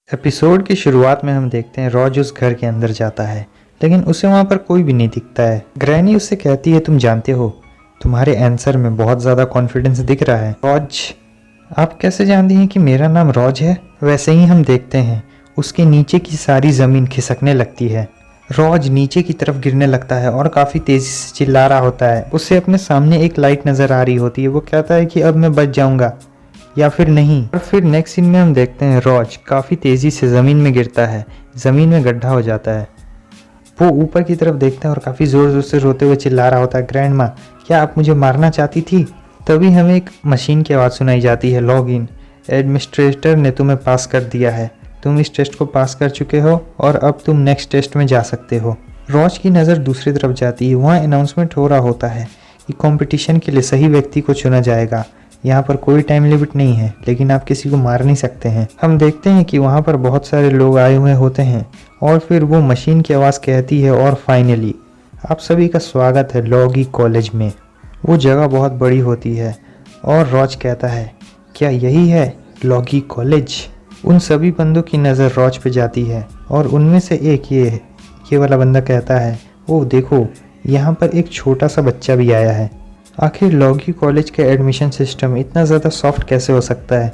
Episode की शुरुआत में हम देखते हैं रॉज उस घर के अंदर जाता है, लेकिन उसे वहाँ पर कोई भी नहीं दिखता है। ग्रैनी उससे कहती है, तुम जानते हो तुम्हारे आंसर में बहुत ज़्यादा कॉन्फिडेंस दिख रहा है। रॉज, आप कैसे जानती हैं कि मेरा नाम रॉज है? वैसे ही हम देखते हैं उसके नीचे की सारी ज़मीन खिसकने लगती है। रॉज नीचे की तरफ गिरने लगता है और काफ़ी तेज़ी से चिल्ला रहा होता है। उसे अपने सामने एक लाइट नज़र आ रही होती है। वो कहता है कि अब मैं बच जाऊँगा या फिर नहीं। और फिर नेक्स्ट सीन में हम देखते हैं रॉज काफ़ी तेज़ी से ज़मीन में गिरता है, ज़मीन में गड्ढा हो जाता है। वो ऊपर की तरफ देखता है और काफ़ी ज़ोर ज़ोर से रोते हुए चिल्ला रहा होता है, ग्रैंड माँ क्या आप मुझे मारना चाहती थी? तभी हमें एक मशीन की आवाज़ सुनाई जाती है, लॉग इन, एडमिनिस्ट्रेटर ने तुम्हें पास कर दिया है, तुम इस टेस्ट को पास कर चुके हो और अब तुम नेक्स्ट टेस्ट में जा सकते हो। रॉज की नज़र दूसरी तरफ जाती है। वहाँ अनाउंसमेंट हो रहा होता है कि कंपटीशन के लिए सही व्यक्ति को चुना जाएगा। यहाँ पर कोई टाइम लिमिट नहीं है, लेकिन आप किसी को मार नहीं सकते हैं। हम देखते हैं कि वहाँ पर बहुत सारे लोग आए हुए होते हैं और फिर वो मशीन की आवाज़ कहती है, और फाइनली आप सभी का स्वागत है लॉगी कॉलेज में। वो जगह बहुत बड़ी होती है और रॉज कहता है, क्या यही है लॉगी कॉलेज? उन सभी बंदों की नज़र रॉज पे जाती है और उनमें से एक ये वाला बंदा कहता है, ओह देखो यहाँ पर एक छोटा सा बच्चा भी आया है। आखिर लॉगी कॉलेज के एडमिशन सिस्टम इतना ज़्यादा सॉफ्ट कैसे हो सकता है?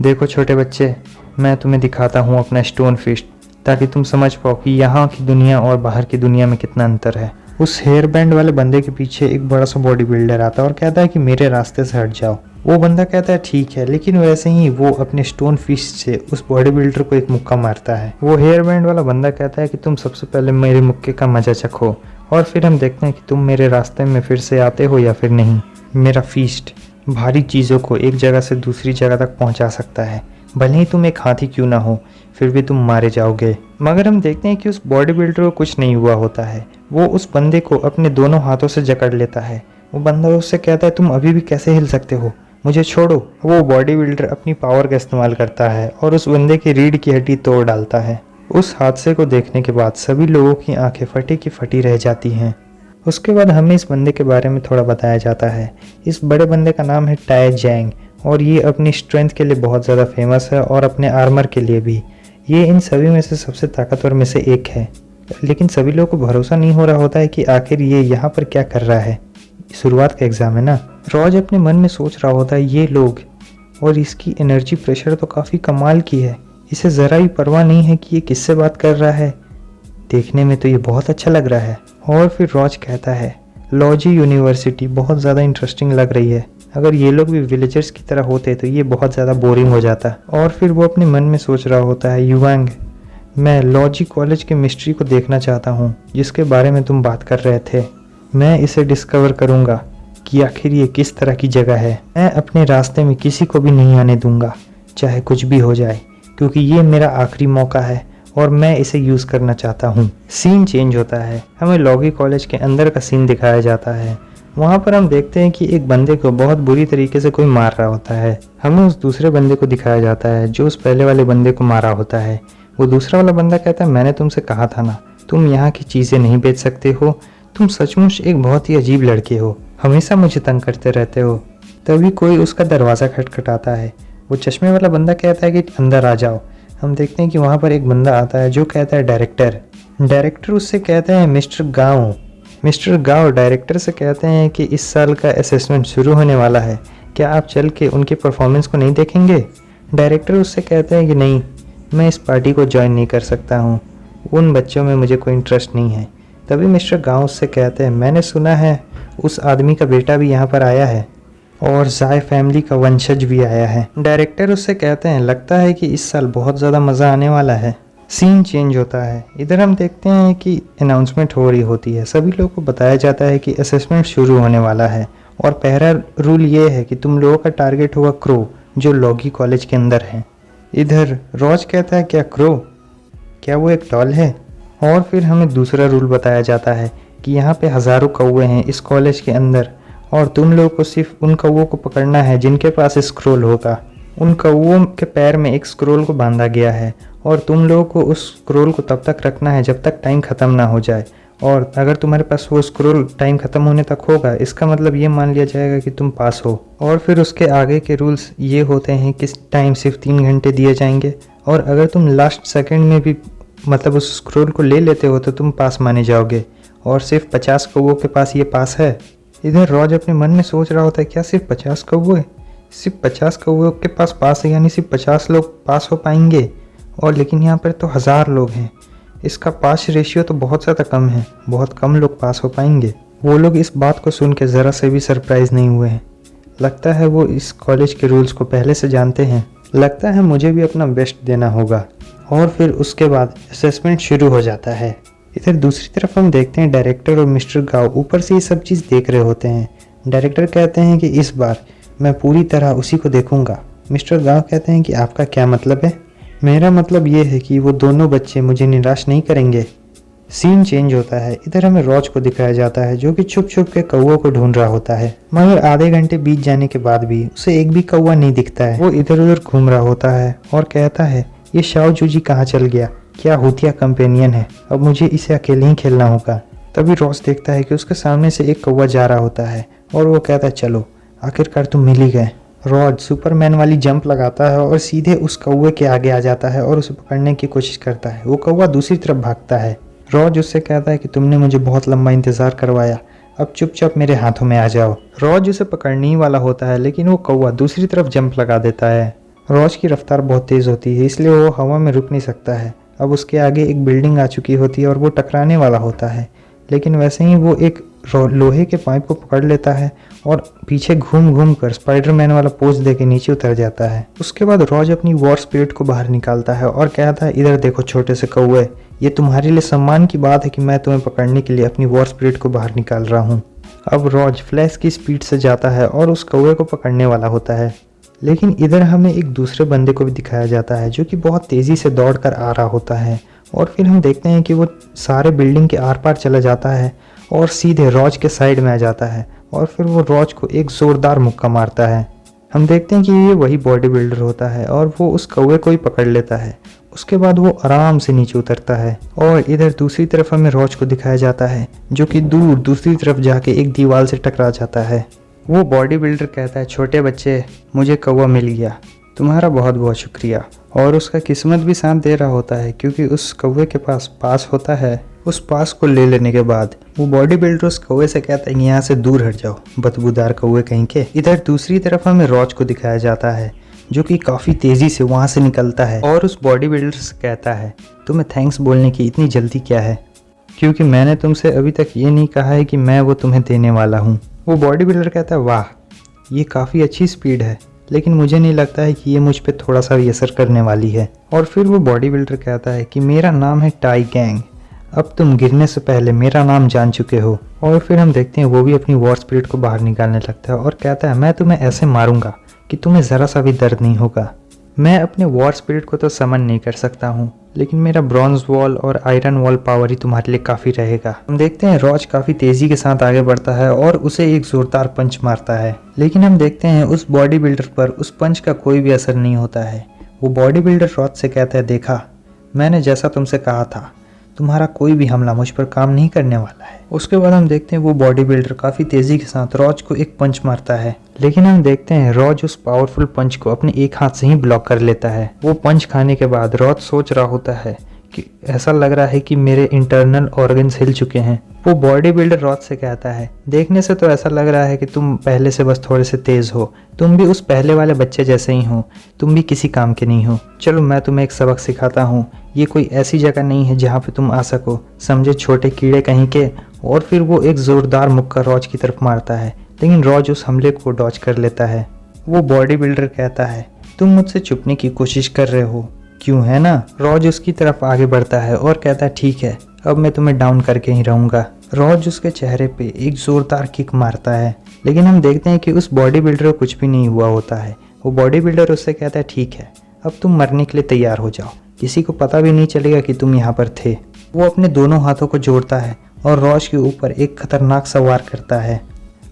देखो छोटे बच्चे, मैं तुम्हें दिखाता हूँ अपना स्टोन फिस्ट, ताकि तुम समझ पाओ कि यहाँ की दुनिया और बाहर की दुनिया में कितना अंतर है। उस हेयर बैंड वाले बंदे के पीछे एक बड़ा सा बॉडी बिल्डर आता है और कहता है कि मेरे रास्ते से हट जाओ। वो बंदा कहता है ठीक है, लेकिन वैसे ही वो अपने स्टोन फिस्ट से उस बॉडी बिल्डर को एक मुक्का मारता है। वो हेयर बैंड वाला बंदा कहता है कि तुम सबसे पहले मेरे मुक्के का मजा चखो और फिर हम देखते हैं कि तुम मेरे रास्ते में फिर से आते हो या फिर नहीं। मेरा फीस्ट भारी चीज़ों को एक जगह से दूसरी जगह तक पहुंचा सकता है, भले ही तुम एक हाथी क्यों ना हो, फिर भी तुम मारे जाओगे। मगर हम देखते हैं कि उस बॉडी बिल्डर को कुछ नहीं हुआ होता है। वो उस बंदे को अपने दोनों हाथों से जकड़ लेता है। वो बंदा उससे कहता है, तुम अभी भी कैसे हिल सकते हो, मुझे छोड़ो। वो बॉडी बिल्डर अपनी पावर का इस्तेमाल करता है और उस बंदे की रीढ़ की हड्डी तोड़ डालता है। उस हादसे को देखने के बाद सभी लोगों की आंखें फटी की फटी रह जाती हैं। उसके बाद हमें इस बंदे के बारे में थोड़ा बताया जाता है। इस बड़े बंदे का नाम है टाई जैंग और ये अपनी स्ट्रेंथ के लिए बहुत ज़्यादा फेमस है और अपने आर्मर के लिए भी। ये इन सभी में से सबसे ताकतवर में से एक है, लेकिन सभी लोगों को भरोसा नहीं हो रहा होता है कि आखिर ये यहाँ पर क्या कर रहा है। शुरुआत का एग्ज़ाम है ना। रॉज अपने मन में सोच रहा होता है, ये लोग और इसकी एनर्जी प्रेशर तो काफ़ी कमाल की है, इसे ज़रा भी परवाह नहीं है कि ये किससे बात कर रहा है, देखने में तो ये बहुत अच्छा लग रहा है। और फिर रॉज कहता है, लॉजी यूनिवर्सिटी बहुत ज़्यादा इंटरेस्टिंग लग रही है, अगर ये लोग भी विलेजर्स की तरह होते तो ये बहुत ज़्यादा बोरिंग हो जाता। और फिर वो अपने मन में सोच रहा होता है, युवांग, मैं लॉजी कॉलेज के मिस्ट्री को देखना चाहता हूँ जिसके बारे में तुम बात कर रहे थे। मैं इसे डिस्कवर करूँगा कि आखिर ये किस तरह की जगह है। मैं अपने रास्ते में किसी को भी नहीं आने दूंगा, चाहे कुछ भी हो जाए, क्योंकि ये मेरा आखिरी मौका है और मैं इसे यूज़ करना चाहता हूँ। सीन चेंज होता है, हमें लॉगी कॉलेज के अंदर का सीन दिखाया जाता है। वहाँ पर हम देखते हैं कि एक बंदे को बहुत बुरी तरीके से कोई मार रहा होता है। हमें उस दूसरे बंदे को दिखाया जाता है जो उस पहले वाले बंदे को मारा होता है। वो दूसरा वाला बंदा कहता है, मैंने तुमसे कहा था ना, तुम यहाँ की चीज़ें नहीं बेच सकते हो, तुम सचमुच एक बहुत ही अजीब लड़के हो, हमेशा मुझे तंग करते रहते हो। तभी कोई उसका दरवाज़ा खटखटाता है। वो चश्मे वाला बंदा कहता है कि अंदर आ जाओ। हम देखते हैं कि वहाँ पर एक बंदा आता है जो कहता है, डायरेक्टर उससे कहते हैं, मिस्टर गाओ डायरेक्टर से कहते हैं कि इस साल का असेसमेंट शुरू होने वाला है, क्या आप चल के उनकी परफॉर्मेंस को नहीं देखेंगे? डायरेक्टर उससे कहते हैं कि नहीं, मैं इस पार्टी को ज्वाइन नहीं कर सकता हूँ, उन बच्चों में मुझे कोई इंटरेस्ट नहीं है। तभी मिस्टर गाओ उससे कहते हैं, मैंने सुना है उस आदमी का बेटा भी यहाँ पर आया है और जाय फैमिली का वंशज भी आया है। डायरेक्टर उससे कहते हैं, लगता है कि इस साल बहुत ज़्यादा मज़ा आने वाला है। सीन चेंज होता है। इधर हम देखते हैं कि अनाउंसमेंट हो रही होती है। सभी लोगों को बताया जाता है कि असेसमेंट शुरू होने वाला है और पहला रूल ये है कि तुम लोगों का टारगेट होगा क्रो, जो लॉगी कॉलेज के अंदर है। इधर रॉज कहता है, क्या क्रो, क्या वो एक डॉल है? और फिर हमें दूसरा रूल बताया जाता है कि यहाँ पे हज़ारों कौवे हैं इस कॉलेज के अंदर और तुम लोगों को सिर्फ उन कौवों को पकड़ना है जिनके पास स्क्रोल होगा। उन कौवों के पैर में एक स्क्रोल को बांधा गया है और तुम लोगों को उस स्क्रोल को तब तक रखना है जब तक टाइम ख़त्म ना हो जाए, और अगर तुम्हारे पास वो स्क्रोल टाइम ख़त्म होने तक होगा, इसका मतलब ये मान लिया जाएगा कि तुम पास हो। और फिर उसके आगे के रूल्स ये होते हैं कि टाइम सिर्फ 3 घंटे दिए जाएंगे और अगर तुम लास्ट सेकंड में भी मतलब उस स्क्रोल को ले लेते हो तो तुम पास माने जाओगे, और सिर्फ 50 कौवों के पास ये पास है। इधर रॉज अपने मन में सोच रहा होता है क्या सिर्फ 50 कौवे, सिर्फ 50 कौवों के पास है, यानी सिर्फ 50 लोग पास हो पाएंगे, और लेकिन यहाँ पर तो 1000 लोग हैं। इसका पास रेशियो तो बहुत ज़्यादा कम है, बहुत कम लोग पास हो पाएंगे। वो लोग इस बात को सुन के ज़रा से भी सरप्राइज़ नहीं हुए हैं। लगता है वो इस कॉलेज के रूल्स को पहले से जानते हैं। लगता है मुझे भी अपना बेस्ट देना होगा। और फिर उसके बाद असेसमेंट शुरू हो जाता है। इधर दूसरी तरफ हम देखते हैं डायरेक्टर और मिस्टर गाव ऊपर से ये सब चीज़ देख रहे होते हैं। डायरेक्टर कहते हैं कि इस बार मैं पूरी तरह उसी को देखूंगा। मिस्टर गाव कहते हैं कि आपका क्या मतलब है? मेरा मतलब ये है कि वो दोनों बच्चे मुझे निराश नहीं करेंगे। सीन चेंज होता है। इधर हमें रॉज को दिखाया जाता है जो कि छुप छुप के कौवों को ढूंढ रहा होता है, मगर आधे घंटे बीत जाने के बाद भी उसे एक भी कौवा नहीं दिखता है। वो इधर उधर घूम रहा होता है और कहता है ये शाओ जूजी कहाँ चल गया, क्या हुतिया कंपेनियन है, अब मुझे इसे अकेले ही खेलना होगा। तभी रॉज देखता है कि उसके सामने से एक कौवा जा रहा होता है और वो कहता है चलो आखिरकार तुम मिल ही गए। रॉज सुपरमैन वाली जंप लगाता है और सीधे उस कौवे के आगे आ जाता है और उसे पकड़ने की कोशिश करता है। वो कौवा दूसरी तरफ भागता है। रॉज उससे कहता है कि तुमने मुझे बहुत लंबा इंतजार करवाया, अब चुपचाप मेरे हाथों में आ जाओ। रॉज उसे पकड़ने ही वाला होता है लेकिन वो कौवा दूसरी तरफ जंप लगा देता है। रॉज की रफ्तार बहुत तेज़ होती है इसलिए वो हवा में रुक नहीं सकता है। अब उसके आगे एक बिल्डिंग आ चुकी होती है और वो टकराने वाला होता है, लेकिन वैसे ही वो एक लोहे के पाइप को पकड़ लेता है और पीछे घूम घूम कर स्पाइडरमैन वाला पोज देके नीचे उतर जाता है। उसके बाद रॉज अपनी वॉर स्पिरिट को बाहर निकालता है और कहता है इधर देखो छोटे से कौवे, ये तुम्हारे लिए सम्मान की बात है कि मैं तुम्हें पकड़ने के लिए अपनी वॉर स्पिरिट को बाहर निकाल रहा हूँ। अब रॉज फ्लैश की स्पीड से जाता है और उस कौवे को पकड़ने वाला होता है, लेकिन इधर हमें एक दूसरे बंदे को भी दिखाया जाता है जो कि बहुत तेज़ी से दौड़ कर आ रहा होता है। और फिर हम देखते हैं कि वो सारे बिल्डिंग के आर पार चला जाता है और सीधे रॉज के साइड में आ जाता है और फिर वो रॉज को एक ज़ोरदार मुक्का मारता है। हम देखते हैं कि ये वही बॉडी बिल्डर होता है और वो उस कौवे को ही पकड़ लेता है। उसके बाद वो आराम से नीचे उतरता है और इधर दूसरी तरफ हमें रॉज को दिखाया जाता है जो कि दूर दूसरी तरफ जाके एक दीवार से टकरा जाता है। वो बॉडी बिल्डर कहता है छोटे बच्चे मुझे कौवा मिल गया, तुम्हारा बहुत बहुत शुक्रिया। और उसका किस्मत भी साथ दे रहा होता है क्योंकि उस कौवे के पास होता है। उस पास को ले लेने के बाद वो बॉडी बिल्डर उस कौवे से कहता है यहाँ से दूर हट जाओ बदबूदार कौवे कहीं के। इधर दूसरी तरफ हमें रॉज को दिखाया जाता है जो कि काफ़ी तेज़ी से वहाँ से निकलता है और उस बॉडी बिल्डर से कहता है तुम्हें थैंक्स बोलने की इतनी जल्दी क्या है, क्योंकि मैंने तुमसे अभी तक ये नहीं कहा है कि मैं वो तुम्हें देने वाला हूँ। वो बॉडी बिल्डर कहता है वाह ये काफ़ी अच्छी स्पीड है, लेकिन मुझे नहीं लगता है कि ये मुझ पे थोड़ा सा भी असर करने वाली है। और फिर वो बॉडी बिल्डर कहता है कि मेरा नाम है टाई गैंग, अब तुम गिरने से पहले मेरा नाम जान चुके हो। और फिर हम देखते हैं वो भी अपनी वॉर स्पिरिट को बाहर निकालने लगता है और कहता है मैं तुम्हें ऐसे मारूंगा कि तुम्हें ज़रा सा भी दर्द नहीं होगा। मैं अपने वॉर स्पिरिट को तो समन नहीं कर सकता हूँ, लेकिन मेरा ब्रॉन्ज वॉल और आयरन वॉल पावर ही तुम्हारे लिए काफ़ी रहेगा। हम देखते हैं रॉज काफ़ी तेज़ी के साथ आगे बढ़ता है और उसे एक ज़ोरदार पंच मारता है, लेकिन हम देखते हैं उस बॉडी बिल्डर पर उस पंच का कोई भी असर नहीं होता है। वो बॉडी बिल्डर रॉज से कहता है देखा मैंने जैसा तुमसे कहा था, तुम्हारा कोई भी हमला मुझ पर काम नहीं करने वाला है। उसके बाद हम देखते हैं वो बॉडी बिल्डर काफ़ी तेज़ी के साथ रॉज को एक पंच मारता है, लेकिन हम देखते हैं रॉज उस पावरफुल पंच को अपने एक हाथ से ही ब्लॉक कर लेता है। वो पंच खाने के बाद रॉज सोच रहा होता है कि ऐसा लग रहा है कि मेरे इंटरनल ऑर्गन्स हिल चुके हैं। वो बॉडी बिल्डर रॉज से कहता है देखने से तो ऐसा लग रहा है कि तुम पहले से बस थोड़े से तेज़ हो, तुम भी उस पहले वाले बच्चे जैसे ही हो, तुम भी किसी काम के नहीं हो। चलो मैं तुम्हें एक सबक सिखाता हूँ, ये कोई ऐसी जगह नहीं है जहाँ पे तुम आ सको, समझे छोटे कीड़े कहीं के। और फिर वो एक ज़ोरदार मुक्का रॉज की तरफ मारता है, लेकिन रॉज उस हमले को डॉज कर लेता है। वो बॉडी बिल्डर कहता है तुम मुझसे छुपने की कोशिश कर रहे हो क्यों, है ना? रॉज उसकी तरफ आगे बढ़ता है और कहता है ठीक है अब मैं तुम्हें डाउन करके ही रहूँगा। रॉज उसके चेहरे पे एक ज़ोरदार किक मारता है, लेकिन हम देखते हैं कि उस बॉडी बिल्डर को कुछ भी नहीं हुआ होता है। वो बॉडी बिल्डर उससे कहता है ठीक है अब तुम मरने के लिए तैयार हो जाओ, किसी को पता भी नहीं चलेगा कि तुम यहाँ पर थे। वो अपने दोनों हाथों को जोड़ता है और रॉज के ऊपर एक खतरनाक सवार करता है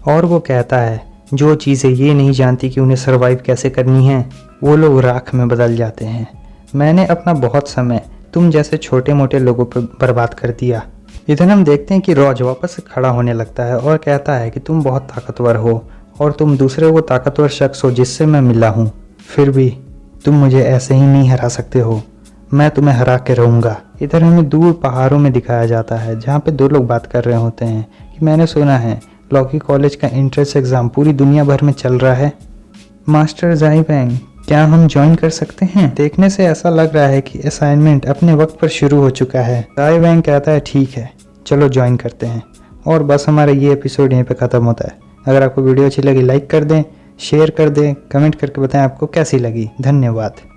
और वो कहता है जो चीज़ें ये नहीं जानती कि उन्हें सर्वाइव कैसे करनी है वो लोग राख में बदल जाते हैं। मैंने अपना बहुत समय तुम जैसे छोटे मोटे लोगों पर बर्बाद कर दिया। इधर हम देखते हैं कि रॉज वापस से खड़ा होने लगता है और कहता है कि तुम बहुत ताकतवर हो और तुम दूसरे वो ताकतवर शख्स हो जिससे मैं मिला हूँ, फिर भी तुम मुझे ऐसे ही नहीं हरा सकते हो। मैं तुम्हें हरा के रहूंगा। इधर हमें दूर पहाड़ों में दिखाया जाता है जहाँ पे दो लोग बात कर रहे होते हैं कि मैंने सुना है लॉकी कॉलेज का एंट्रेंस एग्ज़ाम पूरी दुनिया भर में चल रहा है। मास्टर ज़ाइबैंग, क्या हम ज्वाइन कर सकते हैं? देखने से ऐसा लग रहा है कि असाइनमेंट अपने वक्त पर शुरू हो चुका है। ज़ाइबैंग कहता है ठीक है, चलो ज्वाइन करते हैं। और बस हमारा ये एपिसोड यहीं पे ख़त्म होता है। अगर आपको वीडियो अच्छी लगी लाइक कर दें, शेयर कर दें, कमेंट करके बताएं आपको कैसी लगी। धन्यवाद।